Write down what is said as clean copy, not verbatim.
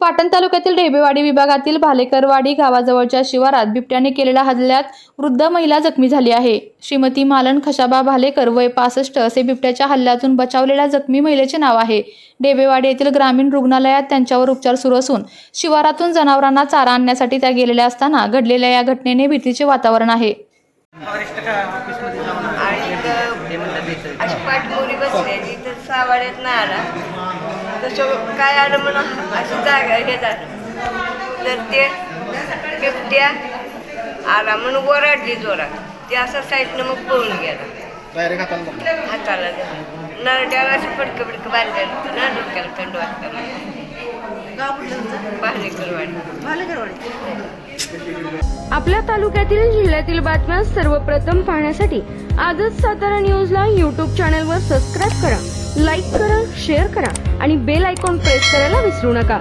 पाटण तालुक्यातील ढेबेवाडी विभागातील भालेकरवाडी गावाजवळच्या शिवारात बिबट्याने केलेल्या हल्ल्यात वृद्ध महिला जखमी झाली आहे। श्रीमती मालन खशाबा भालेकर वय 65 असे बिबट्याच्या हल्ल्यातून बचावलेल्या जखमी महिलेचे नाव आहे। ढेबेवाडी येथील ग्रामीण रुग्णालयात त्यांच्यावर उपचार सुरू असून शिवारातून जनावरांना चारा आणण्यासाठी त्या गेलेल्या असताना घडलेल्या या घटनेने भीतीचे वातावरण आहे। पाठमोरी बसलेली तर सावाड्यात नाही आला, तसं काय आलं म्हणून अशी जागा हे झालं तर ते बिबट्या आला म्हणून ओरडली जोरात, ते असं साईडनं मग पळून गेला। हाताला नरड्याला असं फडकं फडकं बांधलेलं होतं ना, डोक्याला थंड वाजताना। आपल्या तालुक्यातील जिल्ह्यातील बातम्या सर्वप्रथम पाहण्यासाठी आजच सातारा न्यूजला YouTube चॅनलवर सबस्क्राईब करा, लाईक करा, शेअर करा आणि बेल आयकॉन प्रेस करायला विसरू नका।